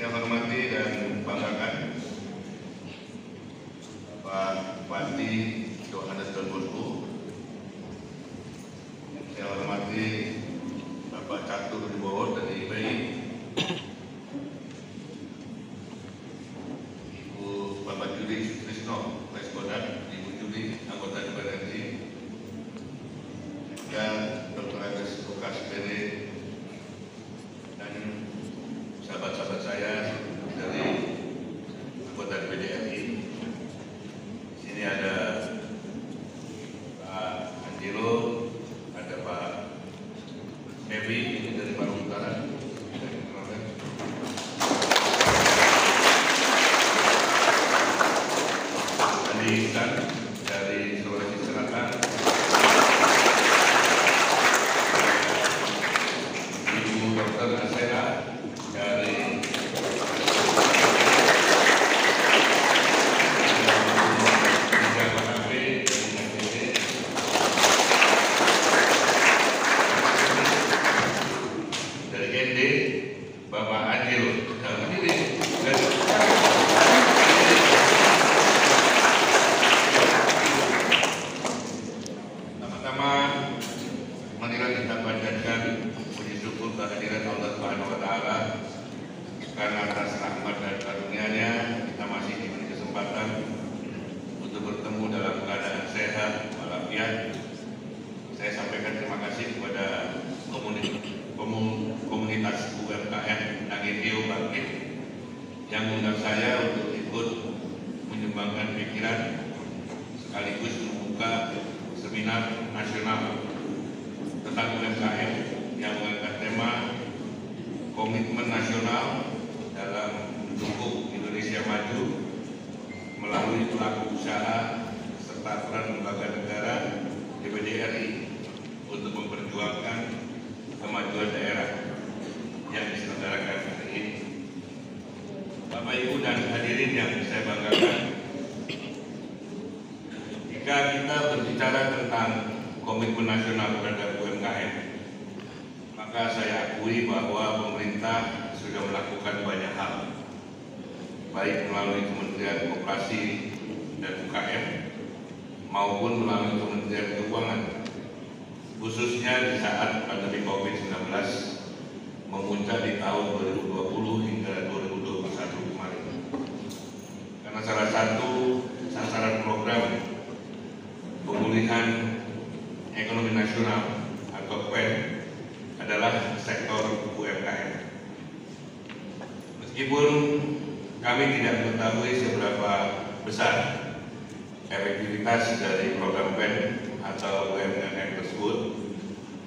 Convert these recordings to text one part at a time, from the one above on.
Saya hormati dan banggakan Pak Bupati Johannes Don Bosco. Saya hormati Bapak Catur Wibowo dari IPI, Ibu Bapak Judi Sutrisno, Waiskodat, Ibu Judi, anggota DPR RI, dan Dr. Agus Lukas Pere, dan sahabat-sahabat saya dari anggota DPD RI. Sini ada Pak Anjilo, ada Pak Hebi, ini dari Bandung Utara. Andi Ihsan dari Sulawesi Selatan. Ibu Dr. Asera dari ND, Bapak Anjil. Pertama-tama, marilah kita panjatkan puji syukur kehadiran Allah Subhanahu wa Ta'ala, karena atas rahmat dan karunia-Nya kita masih diberi kesempatan untuk bertemu dalam keadaan sehat walafiat. Saya sampaikan terima kasih kepada komunitas UMKM Nangitio Bangkit yang mengundang saya untuk ikut menyumbangkan pikiran sekaligus membuka seminar nasional tentang UMKM yang mengangkat tema komitmen nasional dalam mendukung Indonesia maju melalui pelaku usaha serta peran lembaga negara DPD RI untuk memperjuangkan kemajuan daerah yang diselenggarakan hari ini. Bapak Ibu dan hadirin yang saya banggakan, jika kita berbicara tentang komitmen nasional terhadap UMKM, maka saya akui bahwa pemerintah sudah melakukan banyak hal, baik melalui Kementerian Koperasi dan UKM maupun melalui Kementerian Keuangan, khususnya di saat pandemi COVID-19 memuncak di tahun 2020 hingga 2021 kemarin. Karena salah satu sasaran program pemulihan ekonomi nasional atau PEN adalah sektor UMKM. Meskipun kami tidak mengetahui seberapa besar efektivitas dari program PEN atau UMKM tersebut,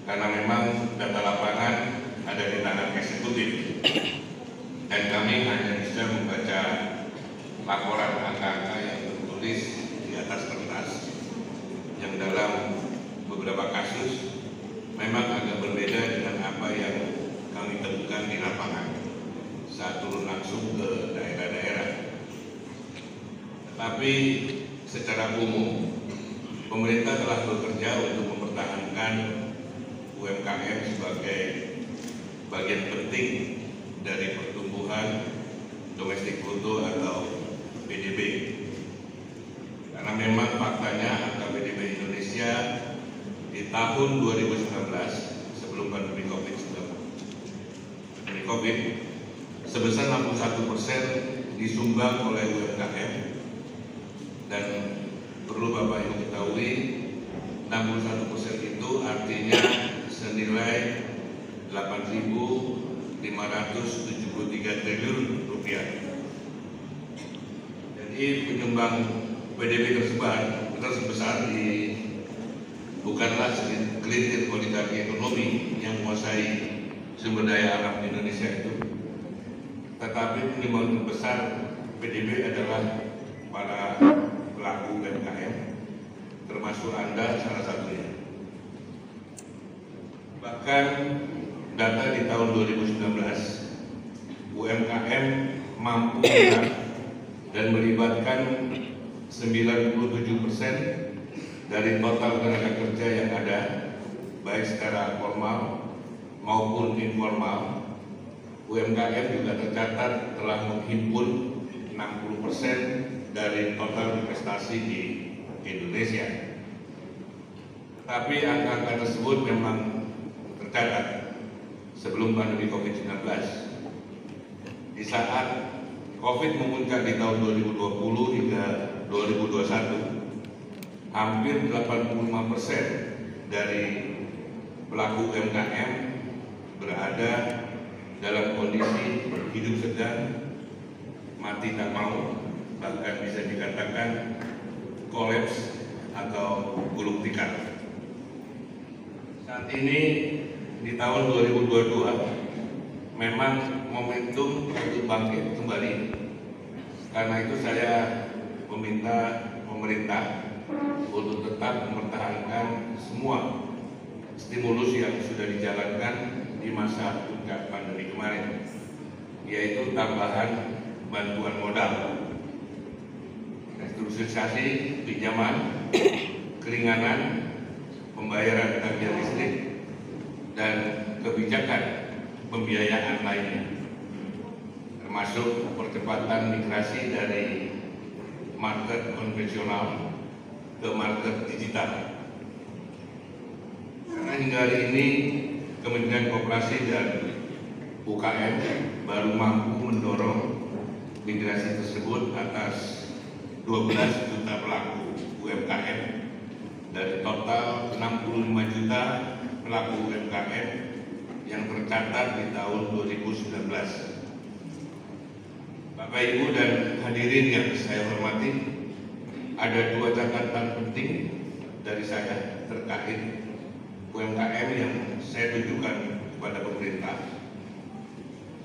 karena memang data lapangan ada di tangan eksekutif dan kami hanya bisa membaca laporan angka-angka yang tertulis di atas kertas yang dalam beberapa kasus memang agak berbeda dengan apa yang kami temukan di lapangan saat turun langsung ke daerah-daerah. Tetapi secara umum pemerintah telah bekerja untuk mempertahankan UMKM sebagai bagian penting dari pertumbuhan domestik bruto atau PDB. Karena memang faktanya angka PDB Indonesia di tahun 2019 sebelum pandemi COVID sebesar 61% disumbang oleh UMKM, dan perlu Bapak Ibu ketahui 61% itu artinya senilai 8.573 triliun rupiah. Jadi penyumbang PDB tersebesar bukanlah segelintir oligarki ekonomi yang menguasai sumber daya alam di Indonesia itu, tetapi penyumbang terbesar PDB adalah para pelaku UMKM, termasuk Anda salah satunya. Bahkan data di tahun 2019 UMKM mampu dan melibatkan 97% dari total tenaga kerja yang ada, baik secara formal maupun informal, UMKM juga tercatat telah menghimpun 60% dari total investasi di Indonesia. Tapi angka-angka tersebut memang tercatat sebelum pandemi COVID-19. Di saat COVID memuncak di tahun 2020 hingga 2021, hampir 85% dari pelaku UMKM berada dalam kondisi hidup sedang, mati tak mau, bahkan bisa dikatakan kolaps atau gulung tikar. Saat ini di tahun 2022 memang momentum untuk bangkit kembali. Karena itu saya meminta pemerintah untuk tetap mempertahankan semua stimulus yang sudah dijalankan di masa puncak pandemi kemarin, yaitu tambahan bantuan modal, restrukturisasi pinjaman, keringanan pembayaran tagihan listrik, dan kebijakan pembiayaan lainnya, termasuk percepatan migrasi dari market konvensional ke market digital. Karena hingga hari ini Kementerian Koperasi dan UKM baru mampu mendorong migrasi tersebut atas 12 juta pelaku UMKM dari total 65 juta pelaku UMKM yang tercatat di tahun 2019. Bapak, Ibu, dan hadirin yang saya hormati, ada dua catatan penting dari saya terkait UMKM yang saya tunjukkan kepada pemerintah,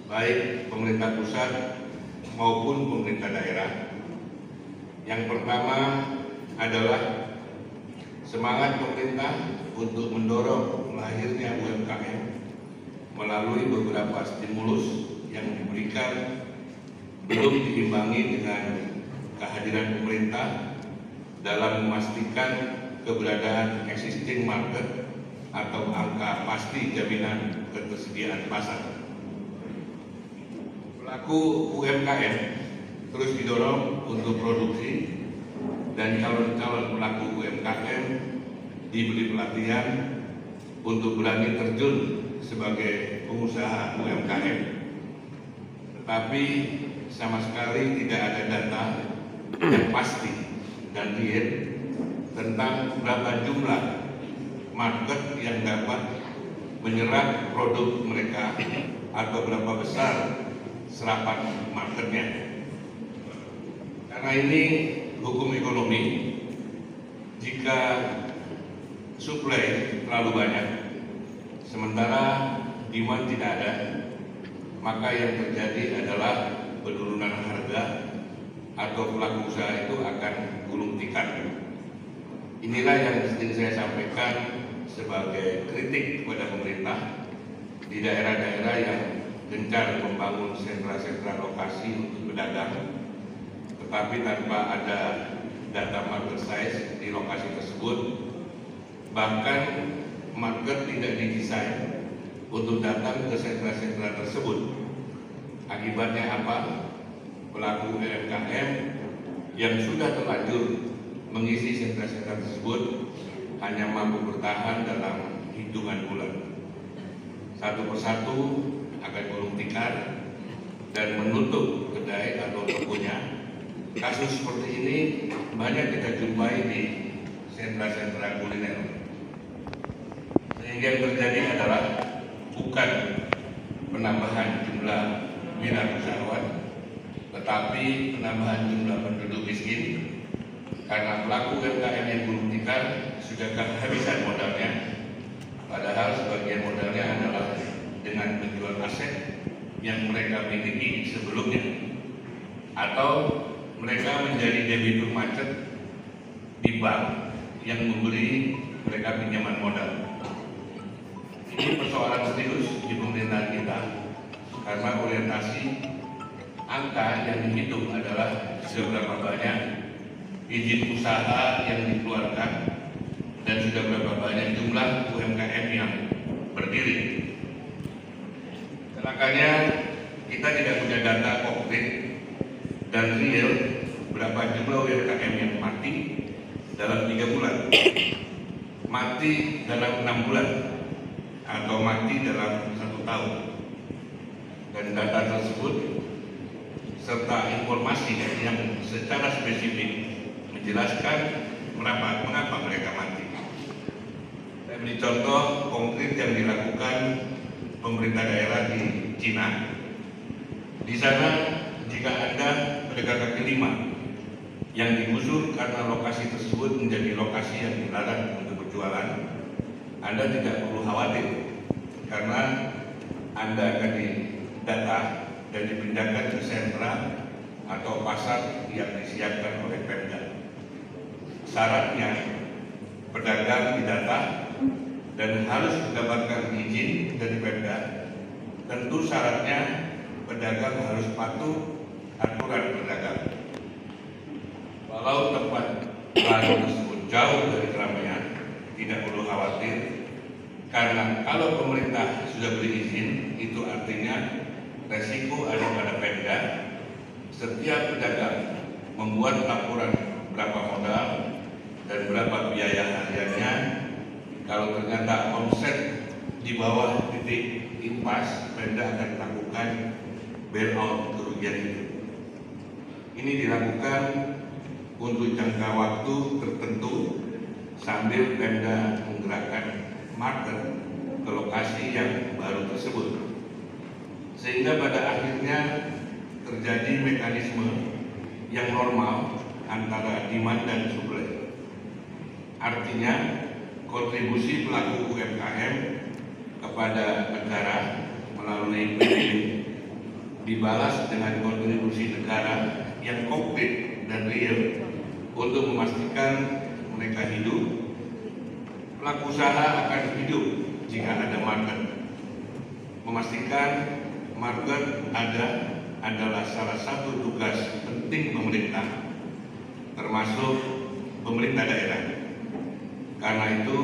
baik pemerintah pusat maupun pemerintah daerah. Yang pertama adalah semangat pemerintah untuk mendorong lahirnya UMKM melalui beberapa stimulus yang diberikan belum diimbangi dengan kehadiran pemerintah dalam memastikan keberadaan existing market atau angka pasti jaminan ketersediaan pasar. Pelaku UMKM terus didorong untuk produksi, dan calon-calon pelaku UMKM diberi pelatihan untuk berani terjun sebagai pengusaha UMKM. Tetapi sama sekali tidak ada data yang pasti dan real tentang berapa jumlah market yang dapat menyerap produk mereka atau berapa besar serapan marketnya. Karena ini hukum ekonomi, jika suplai terlalu banyak sementara demand tidak ada, maka yang terjadi adalah penurunan harga atau pelaku usaha itu akan gulung tikar. Inilah yang sering saya sampaikan sebagai kritik kepada pemerintah di daerah-daerah yang gencar membangun sentra-sentra lokasi untuk pedagang, tetapi tanpa ada data market size di lokasi tersebut, bahkan market tidak didesain untuk datang ke sentra-sentra tersebut. Akibatnya apa? Pelaku UMKM yang sudah terlanjur mengisi sentra-sentra tersebut hanya mampu bertahan dalam hitungan bulan. Satu persatu akan gulung tikar dan menutup kedai atau tokonya. Kasus seperti ini banyak kita jumpai di sentra-sentra kuliner. Sehingga yang terjadi adalah bukan penambahan jumlah wirausahawan, tetapi penambahan jumlah penduduk miskin. Karena pelaku UMKM yang gulung tikar sudah kehabisan modalnya, padahal sebagian modalnya adalah dengan menjual aset yang mereka miliki sebelumnya, atau mereka menjadi debitur macet di bank yang memberi mereka pinjaman modal. Ini persoalan serius di pemerintahan kita, karena orientasi angka yang dihitung adalah seberapa banyak izin usaha yang dikeluarkan dan sudah berapa banyak jumlah UMKM yang berdiri. Celakanya kita tidak punya data konkret dan real berapa jumlah UMKM yang mati dalam 3 bulan, mati dalam 6 bulan, atau mati dalam 1 tahun. Dan data tersebut serta informasi yang secara spesifik menjelaskan mengapa mereka mati. Saya beri contoh konkret yang dilakukan pemerintah daerah di Cina. Di sana, jika Anda pedagang kaki lima yang digusur karena lokasi tersebut menjadi lokasi yang dilarang untuk berjualan, Anda tidak perlu khawatir karena Anda akan didata dan dipindahkan ke sentra atau pasar yang disiapkan oleh Pemda. Syaratnya pedagang didata dan harus mendapatkan izin dari Pemda. Tentu syaratnya pedagang harus patuh aturan pedagang. Walau tempat baru tersebut jauh dari keramaian, tidak perlu khawatir, karena kalau pemerintah sudah beri izin, itu artinya resiko ada pada Pemda. Setiap pedagang membuat laporan berapa modal dan berapa biaya hariannya. Kalau ternyata omset di bawah titik impas, Pemda akan melakukan bailout kerugian itu. Ini dilakukan untuk jangka waktu tertentu sambil Pemda menggerakkan market ke lokasi yang baru tersebut, sehingga pada akhirnya terjadi mekanisme yang normal antara demand dan supply. Artinya kontribusi pelaku UMKM kepada negara melalui PBB dibalas dengan kontribusi negara yang konkret dan real untuk memastikan mereka hidup. Pelaku usaha akan hidup jika ada market. Memastikan market adalah salah satu tugas penting pemerintah, termasuk pemerintah daerah. Karena itu,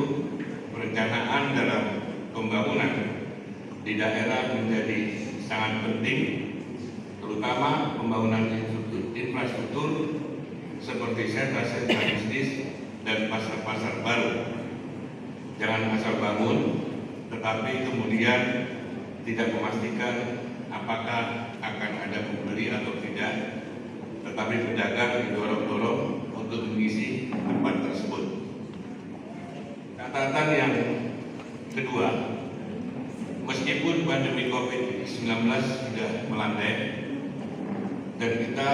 perencanaan dalam pembangunan di daerah menjadi sangat penting, terutama pembangunan infrastruktur seperti sentra-sentra bisnis dan pasar-pasar baru. Jangan asal bangun, tetapi kemudian tidak memastikan apakah akan ada pembeli atau tidak, tetapi pedagang didorong-dorong untuk mengisi tempat tersebut. Catatan yang kedua, meskipun pandemi COVID-19 sudah melandai dan kita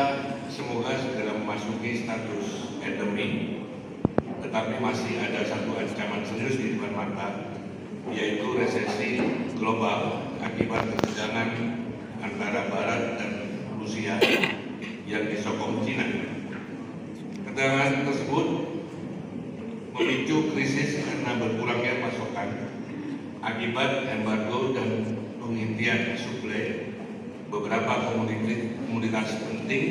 semoga segera memasuki status endemi, tetapi masih ada satu ancaman serius di depan mata, yaitu resesi global akibat ketegangan antara Barat dan Rusia yang disokong Cina. Ketegangan tersebut memicu krisis karena berkurangnya pasokan akibat embargo dan penghentian suplai beberapa komoditas penting,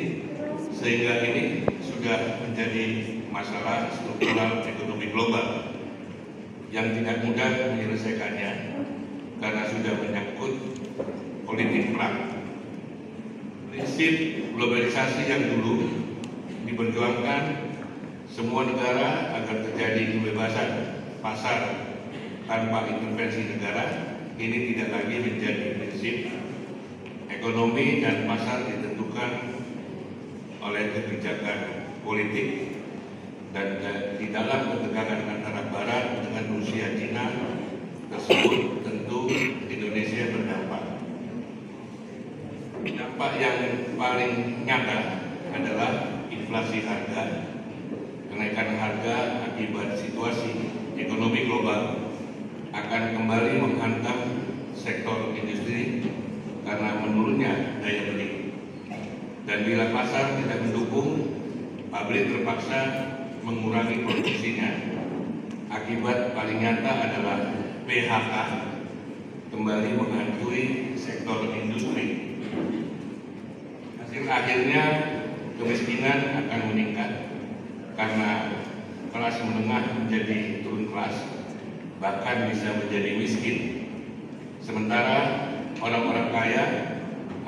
sehingga ini sudah menjadi masalah struktural ekonomi global yang tidak mudah menyelesaikannya karena sudah menyangkut politik perang. Prinsip globalisasi yang dulu diperjuangkan semua negara agar terjadi kebebasan pasar tanpa intervensi negara, ini tidak lagi menjadi prinsip. Ekonomi dan pasar ditentukan oleh kebijakan politik, dan di dalam ketegangan antara Barat dengan Rusia, Cina tersebut tentu Indonesia berdampak. Dampak yang paling nyata adalah inflasi harga. Kenaikan harga akibat situasi ekonomi global akan kembali menghantam sektor industri karena menurunnya daya beli. Dan bila pasar tidak mendukung, pabrik terpaksa mengurangi produksinya. Akibat paling nyata adalah PHK kembali menghantui sektor industri. Hasil akhirnya kemiskinan akan meningkat karena kelas menengah menjadi turun kelas, bahkan bisa menjadi miskin. Sementara orang-orang kaya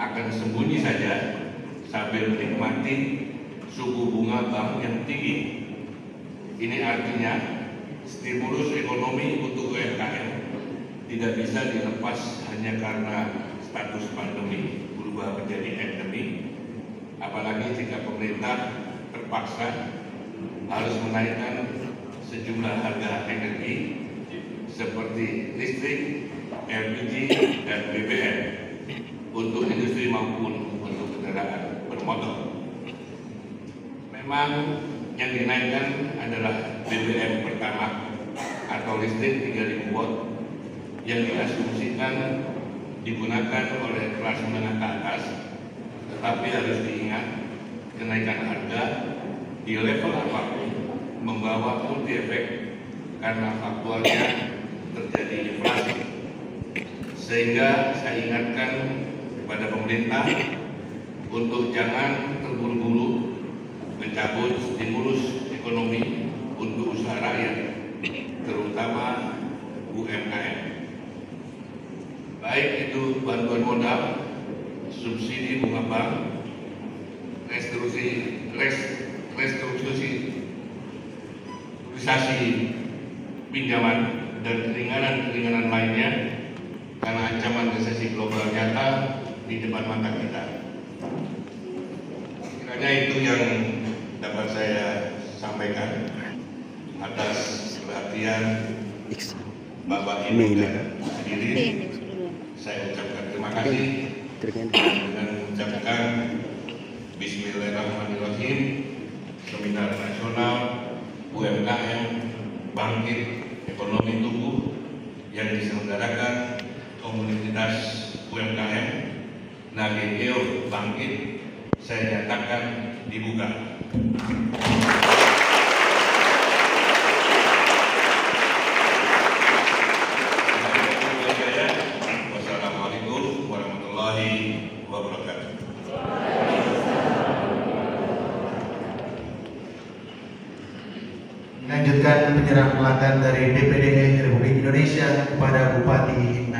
akan sembunyi saja sambil menikmati suku bunga bank yang tinggi. Ini artinya stimulus ekonomi untuk UMKM tidak bisa dilepas hanya karena status pandemi berubah menjadi endemi, apalagi jika pemerintah terpaksa harus menaikkan sejumlah harga energi seperti listrik, LPG, dan BBM untuk industri maupun untuk kendaraan bermotor. Memang yang dinaikkan adalah BBM pertama atau listrik 3000 watt yang diasumsikan digunakan oleh kelas menengah ke atas, tetapi harus diingat kenaikan harga di level apapun membawa multi efek karena faktualnya terjadi inflasi. Sehingga saya ingatkan kepada pemerintah untuk jangan terburu-buru mencabut stimulus ekonomi untuk usaha rakyat, terutama UMKM. Baik itu bantuan modal, subsidi bunga bank, restrukturisasi pinjaman, dan keringanan-keringanan lainnya karena ancaman resesi global nyata di depan mata kita. Kiranya itu yang dapat saya sampaikan. Atas perhatian Bapak Ibu dan hadirin, saya ucapkan terima kasih dengan mengucapkan Bismillahirrahmanirrahim. Seminar Nasional UMKM Bangkit Ekonomi Tumbuh yang diselenggarakan komunitas UMKM Nagekeo Bangkit saya nyatakan dibuka. Wassalamualaikum warahmatullahi wabarakatuh. Lanjutkan penyerahan pelanggan dari DPD Republik Indonesia kepada Bupati